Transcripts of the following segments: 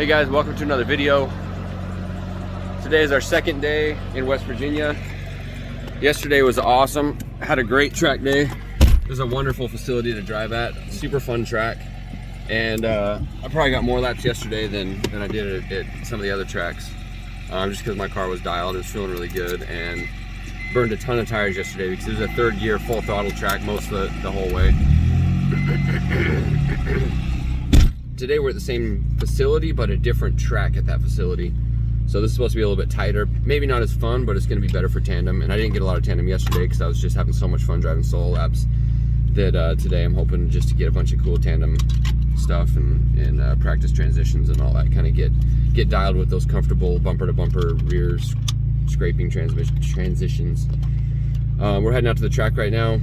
guys, welcome to another video. Today is our second day in West Virginia. Yesterday was awesome. Had a great track day. It was a wonderful facility to drive at. Super fun track. And I probably got more laps yesterday than I did at some of the other tracks. Just because my car was dialed. It was feeling really good and burned a ton of tires yesterday because it was a third gear full throttle track most of the whole way. Today we're at the same facility but a different track at that facility. So this is supposed to be a little bit tighter. Maybe not as fun, but it's going to be better for tandem. And I didn't get a lot of tandem yesterday because I was just having so much fun driving solo laps that today I'm hoping just to get a bunch of cool tandem stuff and practice transitions and all that, kind of get dialed with those comfortable bumper to bumper rear scraping transitions. We're heading out to the track right now.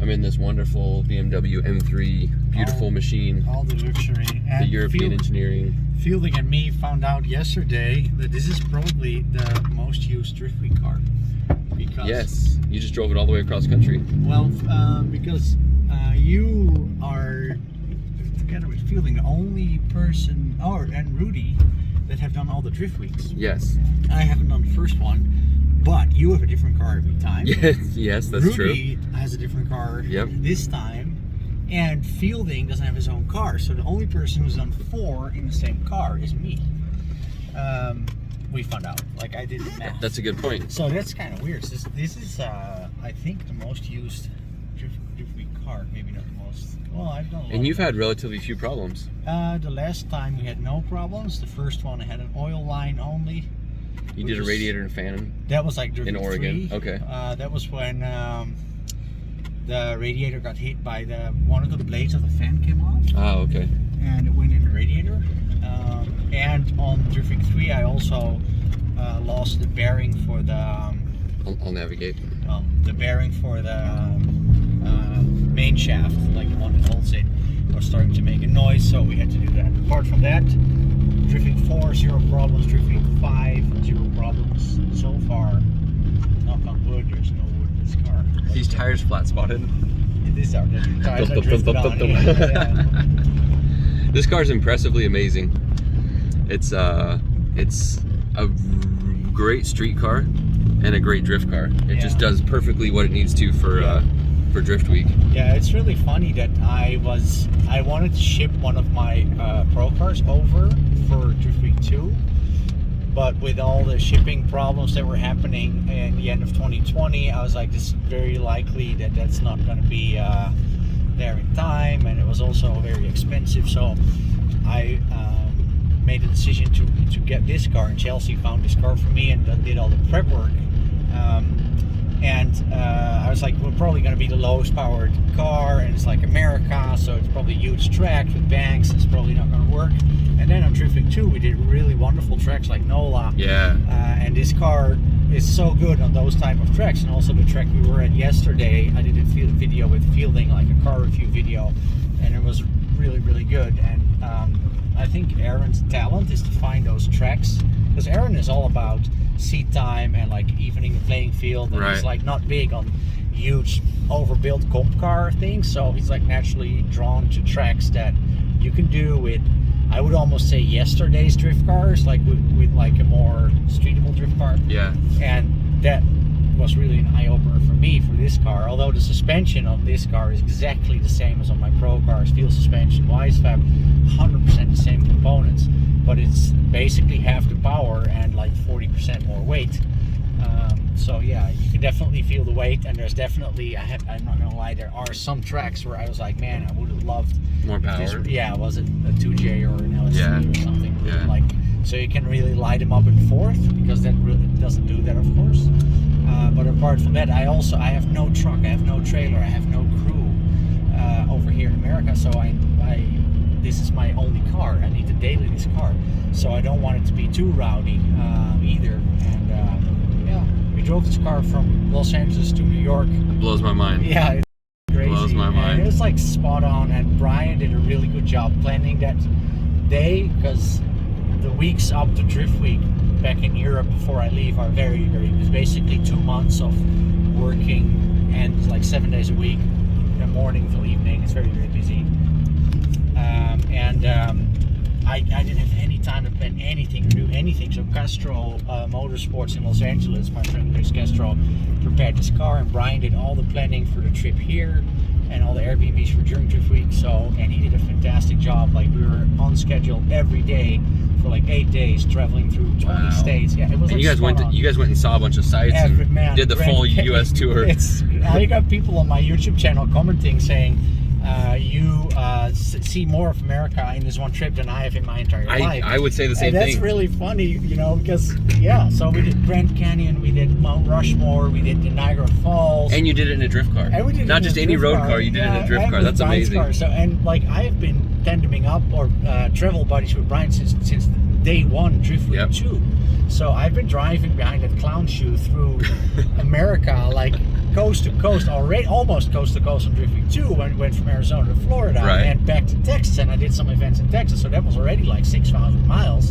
I'm in this wonderful BMW M3, beautiful machine. All the luxury. And the European engineering. Fielding and me found out yesterday that this is probably the most used driftweek car. Because, yes, you just drove it all the way across country. Well, because you are, together with Fielding, the only person, and Rudy, that have done all the drift weeks. Yes. I haven't done the first one. But you have a different car every time. Yes, that's true. Rudy has a different car this time, and Fielding doesn't have his own car. So the only person who's done 4 in the same car is me. We found out. Like, I did the math. That's a good point. So that's kind of weird. This is, I think, the most used driftweek car. Maybe not the most. Well, I've done a lot. And you've had relatively few problems. The last time we had no problems. The first one I had an oil line only. You did a radiator and fan. That was like in Oregon. 3. Okay. That was when the radiator got hit by one of the blades of the fan came off. Oh, okay. And it went in the radiator. And on Driftweek 3, I also lost the bearing for the. I'll navigate. The bearing for the main shaft, like the one that holds it, was starting to make a noise, so we had to do that. Apart from that, Driftweek 4, 0 problems. Driftweek 5, 0 problems so far. Knock on wood, there's no wood in this car. These tires flat spotted. These are the tires I drifted on. Yeah. This car's impressively amazing. It's a great street car and a great drift car. It just does perfectly what it needs to for Drift Week. Yeah, it's really funny that I wanted to ship one of my pro cars over for Drift Week 2, but with all the shipping problems that were happening in the end of 2020, I was like, this is very likely that that's not going to be there in time, and it was also very expensive, so I made the decision to get this car, and Chelsea found this car for me and did all the prep work. And I was like, we're probably going to be the lowest powered car, and it's like America, so it's probably a huge track with banks. It's probably not going to work. And then on Driftweek 2, we did really wonderful tracks like NOLA. Yeah. And this car is so good on those type of tracks. And also the track we were at yesterday, I did a video with Fielding, like a car review video, and it was really, really good. And I think Aaron's talent is to find those tracks, because Aaron is all about seat time and like evening the playing field, and he's like not big on huge overbuilt comp car things, so he's like naturally drawn to tracks that you can do with, I would almost say, yesterday's drift cars, like with like a more streetable drift car. Yeah. And that was really an eye-opener for me for this car, although the suspension on this car is exactly the same as on my pro cars. Field suspension, Wisefab, 100% the same components, but it's basically half the power and like 40% more weight. So yeah, you can definitely feel the weight, and there's definitely, I'm not gonna lie, there are some tracks where I was like, man, I would have loved more power. Was it a 2J or an LS3 or something? Yeah. Like, so you can really light them up in fourth, because that really doesn't do that, of course. But apart from that, I have no truck, I have no trailer, I have no crew over here in America, so this is my only car. I need to daily this car, so I don't want it to be too rowdy either. And we drove this car from Los Angeles to New York. It blows my mind. Yeah, it's crazy. It blows my mind. And it was like spot on, and Brian did a really good job planning that day, because the weeks up to Drift Week back in Europe before I leave are very, very, it's basically 2 months of working and like 7 days a week, morning till evening. It's very, very busy. I didn't have any time to plan anything or do anything. So Castro Motorsports in Los Angeles, my friend Chris Castro, prepared this car, and Brian did all the planning for the trip here and all the Airbnbs for during drift week. So, and he did a fantastic job. Like, we were on schedule every day for like 8 days, traveling through 20 states. Yeah, it was. And like you guys went and saw a bunch of sites and did the full U.S. tour. I got people on my YouTube channel commenting saying, you see more of America in this one trip than I have in my entire life. I would say the same thing. That's really funny, you know, because, yeah, so we did Grand Canyon, we did Mount Rushmore, we did the Niagara Falls. And you did it in a drift car. And we did Not just any road car, you did it in a drift car. That's amazing. Car. So, and like, I have been tandeming up or travel buddies with Brian since day one, drift week 2. So I've been driving behind that clown shoe through America, like coast to coast, already almost coast to coast on drift week 2 when we went from Arizona to Florida and back to Texas, and I did some events in Texas, so that was already like 6,000 miles.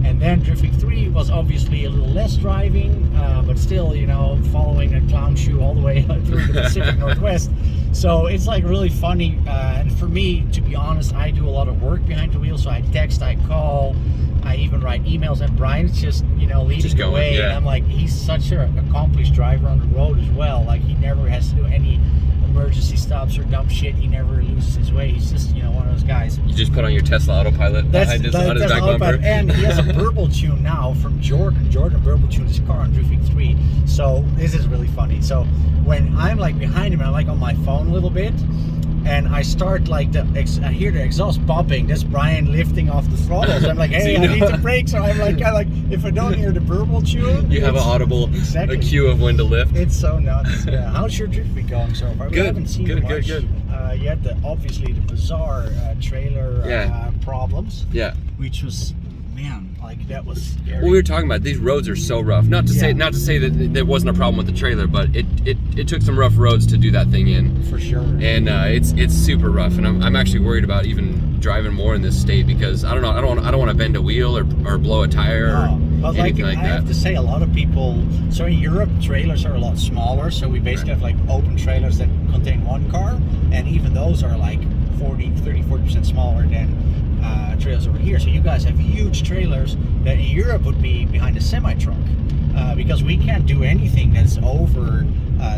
And then drift week 3 was obviously a little less driving, but still, you know, following a clown shoe all the way through the Pacific Northwest. So it's like really funny, and for me, to be honest, I do a lot of work behind the wheel, so I text, I call, I even write emails, and Brian's just, you know, leading the way. And I'm like, he's such an accomplished driver on the road as well. Like, he never has to do any emergency stops or dumb shit. He never loses his way. He's just, you know, one of those guys. You just put on your Tesla autopilot behind his back bumper. And he has a burble tune now from Jordan. Jordan burble tuned his car on drift week 3. So this is really funny. So when I'm like behind him, and I'm like on my phone a little bit, and I start like I hear the exhaust popping. That's Brian lifting off the throttle. So I'm like, hey, I need to brake. So I'm like, if I don't hear the burble tune, you have an audible a cue of when to lift. It's so nuts. Yeah. How's your drift week going so far? We haven't seen much yet. Obviously the bizarre trailer problems. Yeah. Which was, man, like, that was scary. Well, we were talking about these roads are so rough. Not to say that there wasn't a problem with the trailer, but it took some rough roads to do that thing in. For sure. And it's super rough, and I'm actually worried about even driving more in this state, because I don't know, I don't want to bend a wheel or blow a tire or anything like that. I have to say, a lot of people. So in Europe, trailers are a lot smaller. So we basically have like open trailers that contain one car, and even those are like 40% smaller than trailers over here. So you guys have huge trailers that in Europe would be behind a semi-truck, because we can't do anything that's over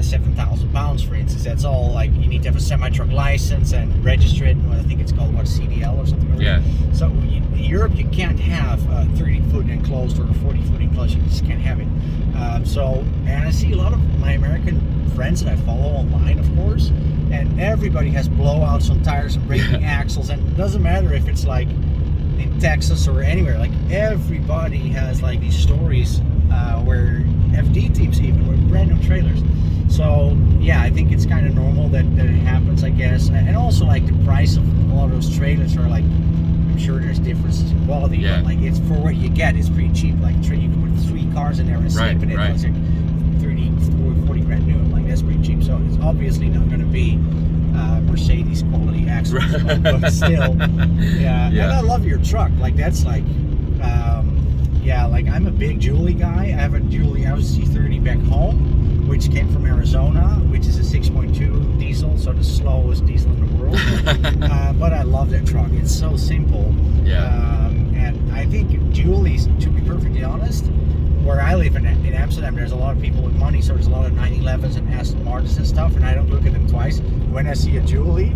7,000 pounds, for instance. That's all, like, you need to have a semi-truck license and register it. I think it's called CDL or something. So in Europe, you can't have a 30-foot enclosed or a 40-foot enclosed. You just can't have it. And I see a lot of my American friends that I follow online, of course, and everybody has blowouts on tires and breaking axles, and it doesn't matter if it's like in Texas or anywhere. Like, everybody has like these stories where FD teams even with brand new trailers. So yeah, I think it's kind of normal that it happens, I guess. And also, like, the price of a lot of those trailers are like, I'm sure there's differences in quality, but like, it's for what you get, it's pretty cheap. Like, you can put 3 cars in there and sleep in it. It's like 40 grand new. Like, that's pretty cheap. So it's obviously not going to be Mercedes quality axles, but still, yeah. And I love your truck. Like, that's like, like, I'm a big Julie guy. I have a Julie C30 back home, which came from Arizona, which is a 6.2 diesel, so the slowest diesel in the world. But I love that truck. It's so simple. And I think Julie's, to be perfectly honest, where I live in Amsterdam, there's a lot of people with money, so there's a lot of 911s and Aston Martins and stuff, and I don't look at them twice. When I see a Julie,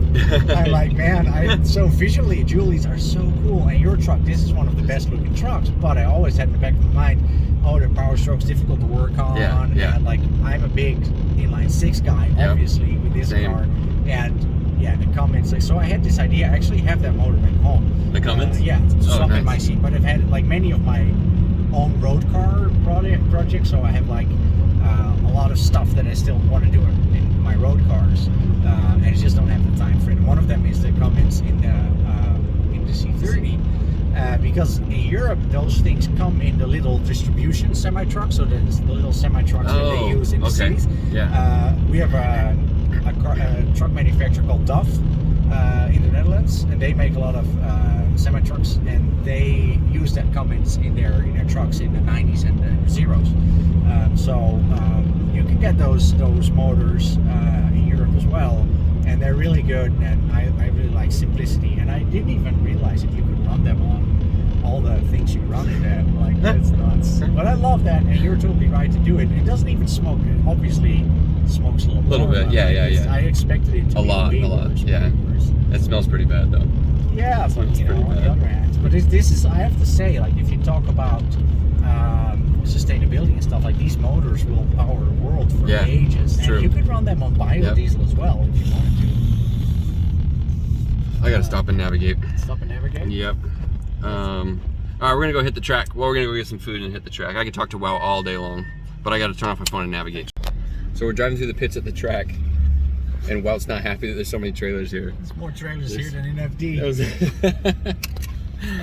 I'm like, man, so visually, Julies are so cool. And your truck, this is one of the best looking trucks, but I always had in the back of my mind, the power stroke's difficult to work on. And like, I'm a big inline 6 guy, obviously, with this car. And the Cummins, like, so I had this idea. I actually have that motor back home. The Cummins? It's up in my seat, but I've had like many of my own road car projects, so I have like a lot of stuff that I still want to do in my road cars, and I just don't have the time for it. One of them is the Cummins in the C30, because in Europe those things come in the little distribution semi-truck, so there's the little semi-trucks that they use in the cities. We have a truck manufacturer called DAF in the Netherlands, and they make a lot of semi-trucks, and they use that Cummins in their trucks in the 90s and the zeros. So you can get those motors in Europe as well, and they're really good, and I really like simplicity. And I didn't even realize that you could run them on all the things you run it at. Like, that's nuts. But I love that, and you're totally right to do it. It doesn't even smoke. It obviously smokes a little bit. Yeah. I expected it to A lot. Yeah. It smells pretty bad though. Yeah, but you know, on the other hand, but this is, I have to say, like, if you talk about sustainability and stuff, like, these motors will power the world for ages, and true. you could run them on biodiesel as well if you wanted to. I gotta stop and navigate. Stop and navigate. Yep. All right, we're gonna go hit the track. Well, we're gonna go get some food and hit the track. I could talk to WoW all day long, but I gotta turn off my phone and navigate. So we're driving through the pits at the track, and Wout's not happy that there's so many trailers here. There's more trailers here than in FD.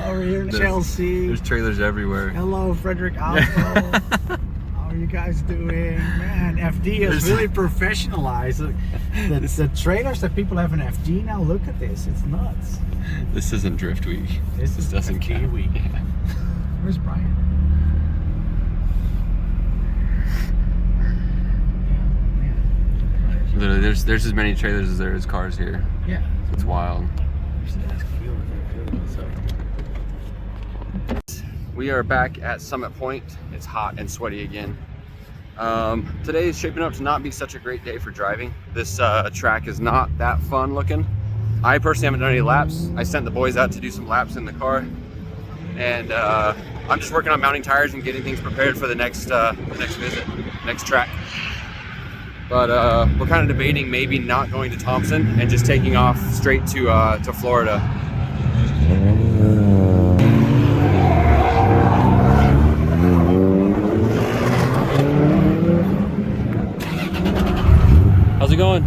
Over here in Chelsea. There's trailers everywhere. Hello, Frederick Oslo. How are you guys doing? Man, FD is really professionalized. The trailers that people have in FD now, look at this. It's nuts. This isn't Drift Week. This doesn't FD count. Week. Yeah. Where's Brian? Literally, there's as many trailers as there is cars here. Yeah. It's wild. We are back at Summit Point. It's hot and sweaty again. Today is shaping up to not be such a great day for driving. This track is not that fun looking. I personally haven't done any laps. I sent the boys out to do some laps in the car, and I'm just working on mounting tires and getting things prepared for the next visit, next track. But we're kind of debating maybe not going to Thompson and just taking off straight to Florida. How's it going?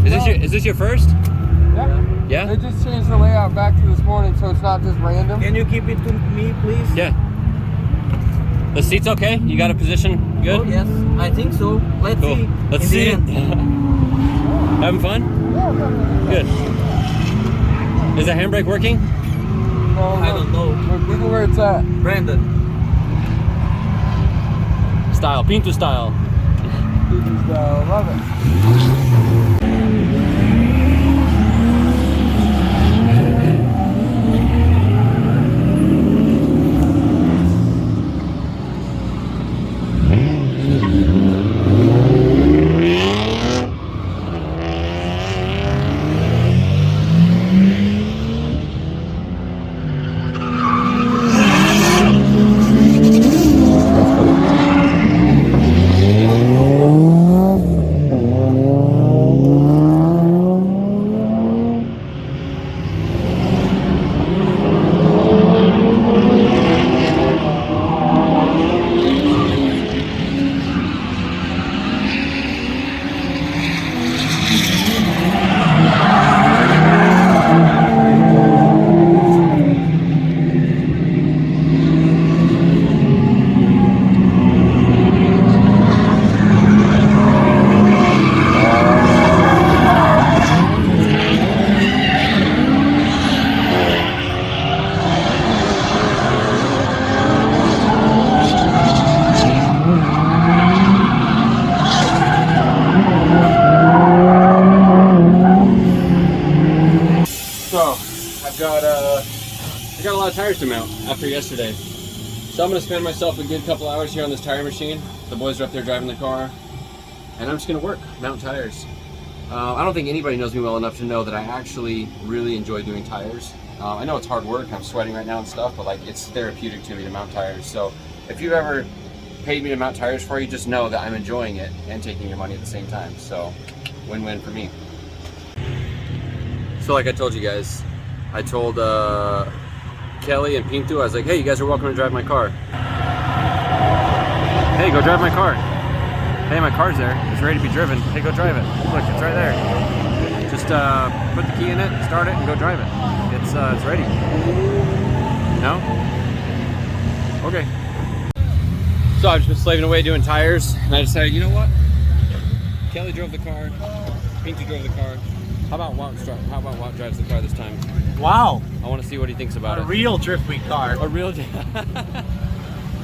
Is this your first? Yeah. Yeah? They just changed the layout back to this morning, so it's not just random. Can you keep it to me, please? Yeah. The seat's okay? You got a position good? Oh yes, I think so. Let's Cool. see. Let's In see the it. end. Having fun? Good. Is the handbrake working? No, I don't know. Look at where it's at. Brandon. Style, Pinto style. Love it. I got a lot of tires to mount after yesterday. So I'm gonna spend myself a good couple hours here on this tire machine. The boys are up there driving the car, and I'm just gonna mount tires. I don't think anybody knows me well enough to know that I actually really enjoy doing tires. I know it's hard work, I'm sweating right now and stuff, but like it's therapeutic to me to mount tires. So if you've ever paid me to mount tires for you, just know that I'm enjoying it and taking your money at the same time. So win-win for me. So like I told you guys, I told Kelly and Pinto, I was like, hey, you guys are welcome to drive my car. Hey, go drive my car. Hey, my car's there. It's ready to be driven. Hey, go drive it. Look, it's right there. Just put the key in it, start it, and go drive it. It's ready. No? Okay. So I've just been slaving away doing tires, and I decided, you know what? Kelly drove the car. Pinto drove the car. How about Wout drives the car this time? Wow. I want to see what he thinks about it. A real driftweek car. A real.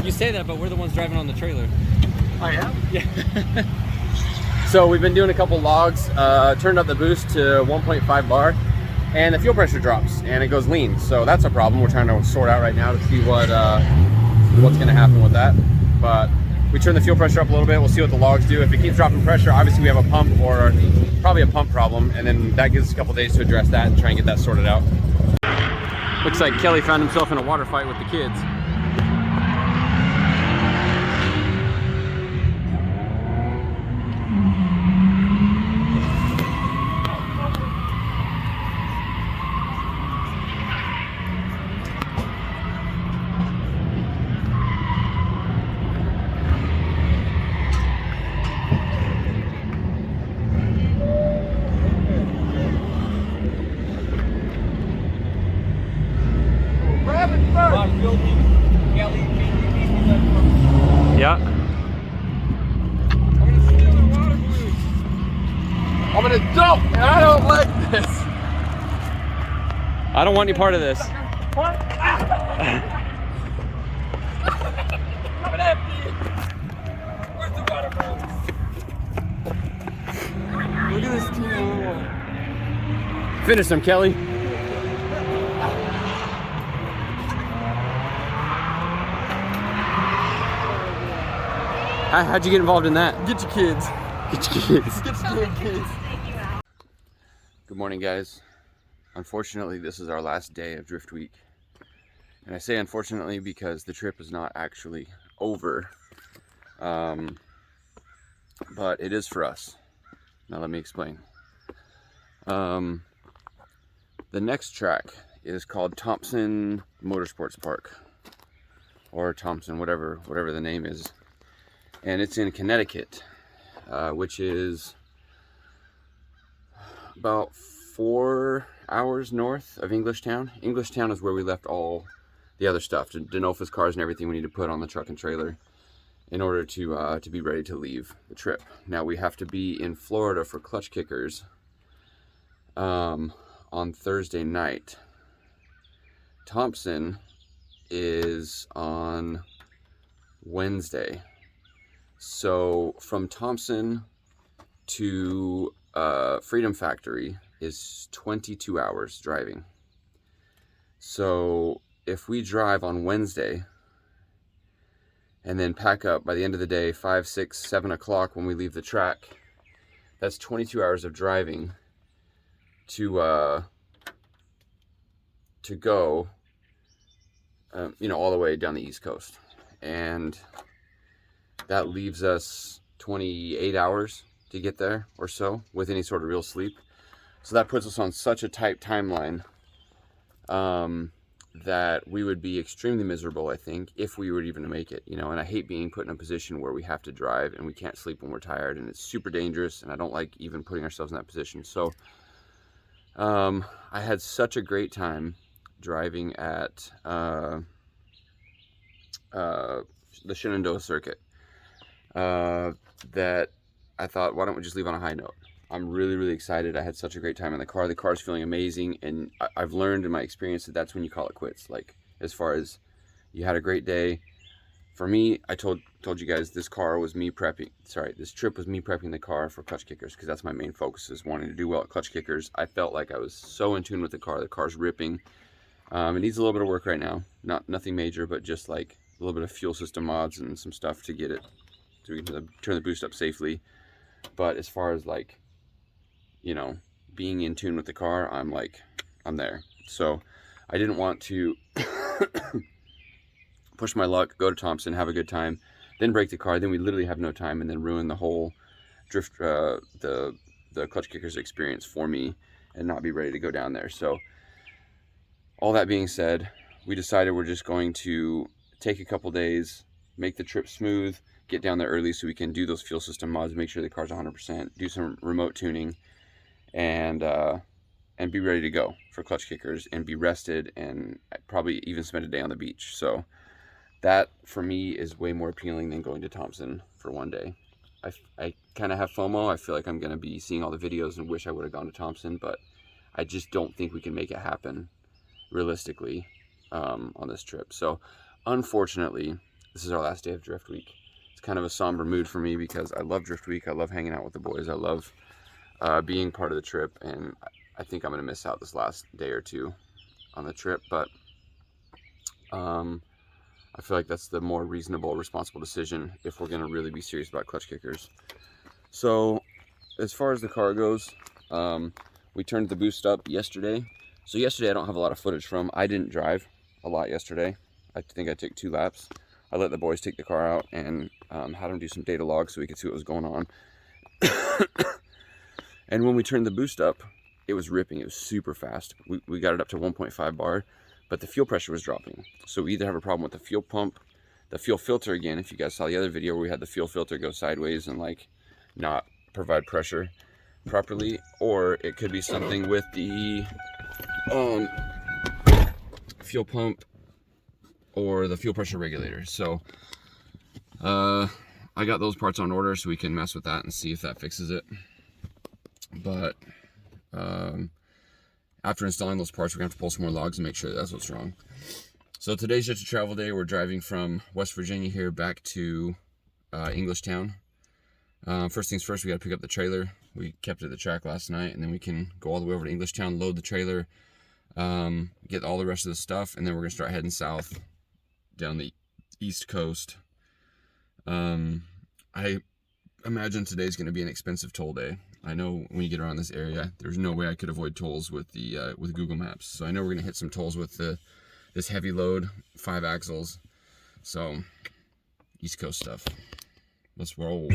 You say that, but we're the ones driving on the trailer. Oh yeah? Yeah. So we've been doing a couple logs. Turned up the boost to 1.5 bar. and the fuel pressure drops and it goes lean. So that's a problem we're trying to sort out right now to see what's going to happen with that. But we turn the fuel pressure up a little bit. We'll see what the logs do. If it keeps dropping pressure, obviously we have a pump or probably a pump problem, and then that gives us a couple days to address that and try and get that sorted out. Looks like Kelly found himself in a water fight with the kids. Yeah. I'm an adult and I don't like this. I don't want any part of this. Look at this teeny little one. Finish them, Kelly. How'd you get involved in that? Get your kids. Get your kids. Get your damn kids. Good morning, guys. Unfortunately, this is our last day of Drift Week. And I say unfortunately because the trip is not actually over. But it is for us. Now let me explain. The next track is called Thompson Motorsports Park. Or Thompson, whatever the name is. And it's in Connecticut, which is about 4 hours north of Englishtown. Englishtown is where we left all the other stuff, Denofa's cars and everything we need to put on the truck and trailer in order to be ready to leave the trip. Now we have to be in Florida for clutch kickers on Thursday night. Thompson is on Wednesday. So from Thompson to Freedom Factory is 22 hours driving. So if we drive on Wednesday and then pack up by the end of the day, 5, 6, 7 o'clock when we leave the track, that's 22 hours of driving to go, all the way down the East Coast. And that leaves us 28 hours to get there or so with any sort of real sleep. So that puts us on such a tight timeline that we would be extremely miserable, I think, if we were even to make it, and I hate being put in a position where we have to drive and we can't sleep when we're tired, and it's super dangerous, and I don't like even putting ourselves in that position. So I had such a great time driving at the Shenandoah circuit that I thought, why don't we just leave on a high note? I'm really, really excited. I had such a great time in the car. The car's feeling amazing, and I've learned in my experience that that's when you call it quits. Like, as far as you had a great day. For me, I told you guys this trip was me prepping the car for clutch kickers, because that's my main focus, is wanting to do well at clutch kickers. I felt like I was so in tune with the car. The car's ripping. It needs a little bit of work right now. Nothing major, but just like a little bit of fuel system mods and some stuff to get it, so we can turn the boost up safely. But as far as like, being in tune with the car, I'm there. So I didn't want to push my luck, go to Thompson, have a good time, then break the car, then we literally have no time, and then ruin the whole drift, the clutch kickers experience for me, and not be ready to go down there. So all that being said, we decided we're just going to take a couple days, make the trip smooth, get down there early so we can do those fuel system mods, make sure the car's 100%, do some remote tuning, and be ready to go for clutch kickers, and be rested, and probably even spend a day on the beach. So that for me is way more appealing than going to Thompson for one day. I kind of have FOMO. I feel like I'm going to be seeing all the videos and wish I would have gone to Thompson, but I just don't think we can make it happen realistically on this trip. So unfortunately, this is our last day of Drift Week. It's kind of a somber mood for me because I love Drift Week. I love hanging out with the boys. I love being part of the trip, and I think I'm gonna miss out this last day or two on the trip, but I feel like that's the more reasonable, responsible decision if we're gonna really be serious about clutch kickers. So as far as the car goes, we turned the boost up yesterday. So yesterday I don't have a lot of footage from. I didn't drive a lot yesterday. I think I took 2 laps. I let the boys take the car out and had them do some data logs so we could see what was going on. And when we turned the boost up, it was ripping. It was super fast. We got it up to 1.5 bar, but the fuel pressure was dropping. So we either have a problem with the fuel pump, the fuel filter again, if you guys saw the other video where we had the fuel filter go sideways and like not provide pressure properly, or it could be something with the fuel pump or the fuel pressure regulator. So I got those parts on order so we can mess with that and see if that fixes it. But after installing those parts, we're gonna have to pull some more logs and make sure that's what's wrong. So today's just a travel day. We're driving from West Virginia here back to Englishtown. First things first, we gotta pick up the trailer. We kept it at the track last night, and then we can go all the way over to Englishtown, load the trailer, get all the rest of the stuff, and then we're gonna start heading south down the East Coast. I imagine today's gonna be an expensive toll day. I know when you get around this area, there's no way I could avoid tolls with the with Google Maps. So I know we're gonna hit some tolls with this heavy load, 5 axles. So East Coast stuff. Let's roll.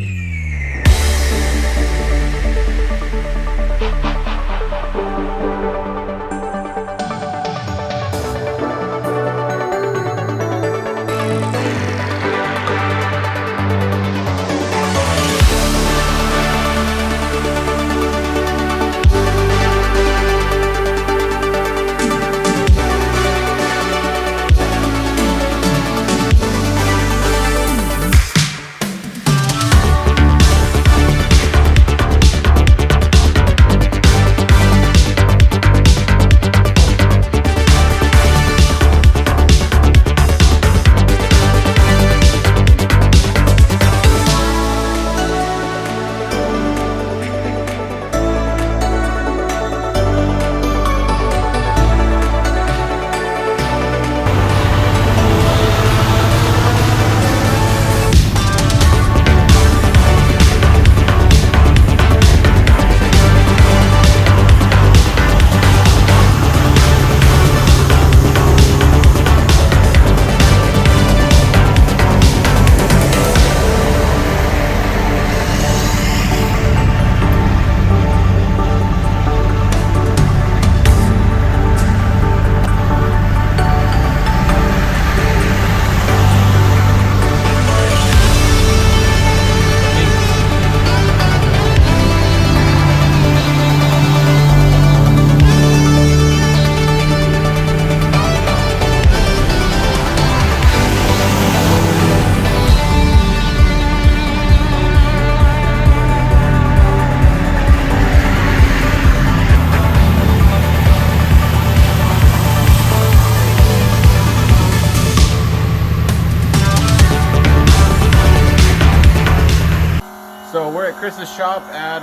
Chris's shop at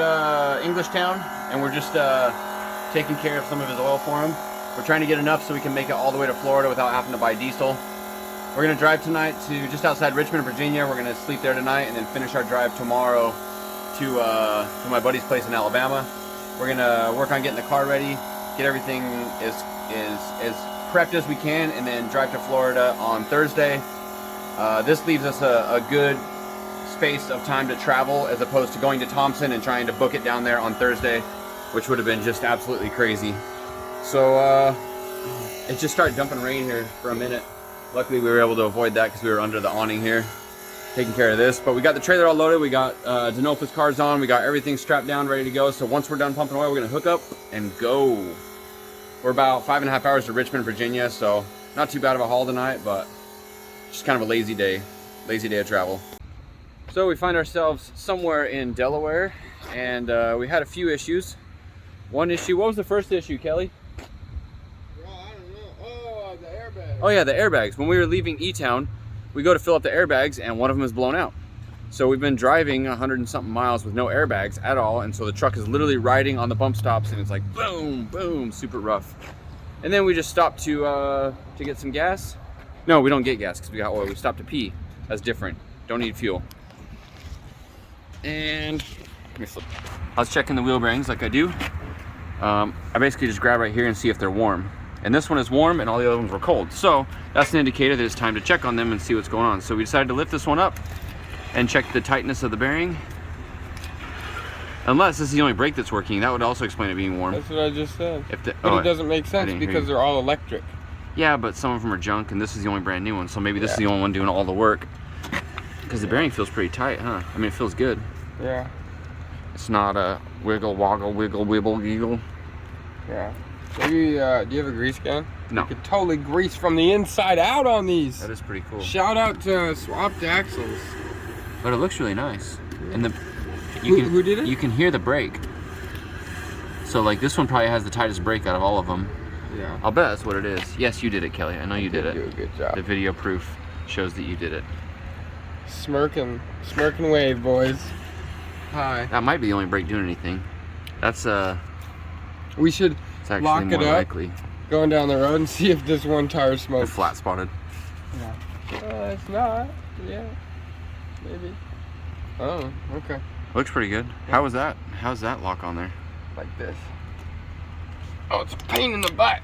Englishtown, and we're just taking care of some of his oil for him. We're trying to get enough so we can make it all the way to Florida without having to buy diesel. We're gonna drive tonight to just outside Richmond, Virginia. We're gonna sleep there tonight and then finish our drive tomorrow to my buddy's place in Alabama. We're gonna work on getting the car ready, get everything as prepped as we can, and then drive to Florida on Thursday. This leaves us a good space of time to travel as opposed to going to Thompson and trying to book it down there on Thursday, which would have been just absolutely crazy. So it just started dumping rain here for a minute. Luckily we were able to avoid that because we were under the awning here taking care of this. But we got the trailer all loaded, we got Denofa's cars on, we got everything strapped down, ready to go. So once we're done pumping oil, we're gonna hook up and go. We're about 5.5 hours to Richmond, Virginia, so not too bad of a haul tonight, but just kind of a lazy day of travel. So we find ourselves somewhere in Delaware, and we had a few issues. One issue, what was the first issue, Kelly? Well, I don't know. Oh, the airbags. Oh yeah, the airbags. When we were leaving E-Town, we go to fill up the airbags, and one of them is blown out. So we've been driving 100 and something miles with no airbags at all, and so the truck is literally riding on the bump stops, and it's like boom, boom, super rough. And then we just stopped to get some gas. No, we don't get gas because we got oil. We stopped to pee. That's different. Don't need fuel. And let me flip. I was checking the wheel bearings like I do. I basically just grab right here and see if they're warm. And this one is warm and all the other ones were cold. So that's an indicator that it's time to check on them and see what's going on. So we decided to lift this one up and check the tightness of the bearing. Unless this is the only brake that's working. That would also explain it being warm. That's what I just said. But it doesn't make sense because they're all electric. Yeah, but some of them are junk and this is the only brand new one. So maybe this is the only one doing all the work. Because the bearing feels pretty tight, huh? I mean, it feels good. Yeah. It's not a wiggle, woggle, wiggle, wibble, giggle. Yeah. Maybe, do you have a grease can? No. You could totally grease from the inside out on these. That is pretty cool. Shout out to Swapped Axles. But it looks really nice. And Who did it? You can hear the brake. So like this one probably has the tightest brake out of all of them. Yeah. I'll bet that's what it is. Yes, you did it, Kelly. I know you did it. You do a good job. The video proof shows that you did it. Smirking wave, boys. Hi. That might be the only brake doing anything. That's We should it's actually lock more it up, likely. going down the road and see if this one tire They're smokes. flat spotted. Yeah. It's not. Yeah. Maybe. Oh, okay. Looks pretty good. How was that? How's that lock on there? Like this. Oh, it's a pain in the butt.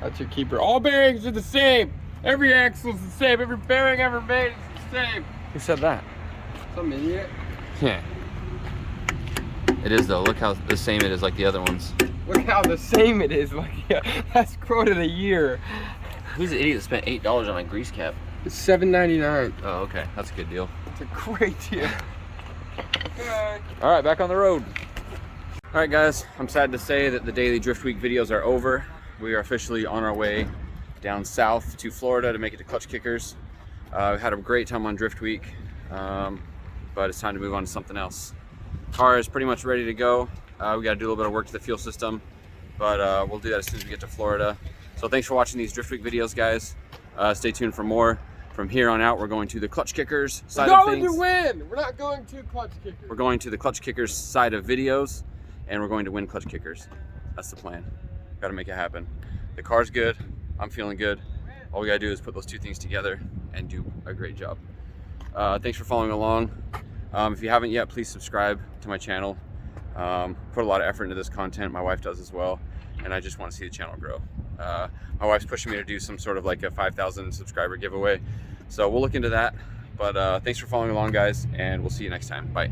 That's your keeper. All bearings are the same. Every axle's the same. Every bearing ever made is the same. Who said that? Some idiot. Yeah. It is though. Look how the same it is like the other ones. Look how the same it is. Like, yeah, that's quote of the year. Who's the idiot that spent $8 on a grease cap? It's $7.99. Oh, okay. That's a good deal. It's a great deal. Good. All right, back on the road. All right, guys. I'm sad to say that the daily Drift Week videos are over. We are officially on our way down south to Florida to make it to Clutch Kickers. We had a great time on Drift Week, but it's time to move on to something else. Car is pretty much ready to go. We got to do a little bit of work to the fuel system, but we'll do that as soon as we get to Florida. So thanks for watching these Drift Week videos, guys. Stay tuned for more. From here on out, we're going to the Clutch Kickers side of things. We're going to win. We're not going to Clutch Kickers. We're going to the Clutch Kickers side of videos, and we're going to win Clutch Kickers. That's the plan. Got to make it happen. The car's good. I'm feeling good. All we got to do is put those two things together and do a great job. Thanks for following along. If you haven't yet, please subscribe to my channel. Put a lot of effort into this content. My wife does as well, and I just want to see the channel grow. My wife's pushing me to do some sort of like a 5,000 subscriber giveaway, so we'll look into that. But thanks for following along, guys, and we'll see you next time. Bye.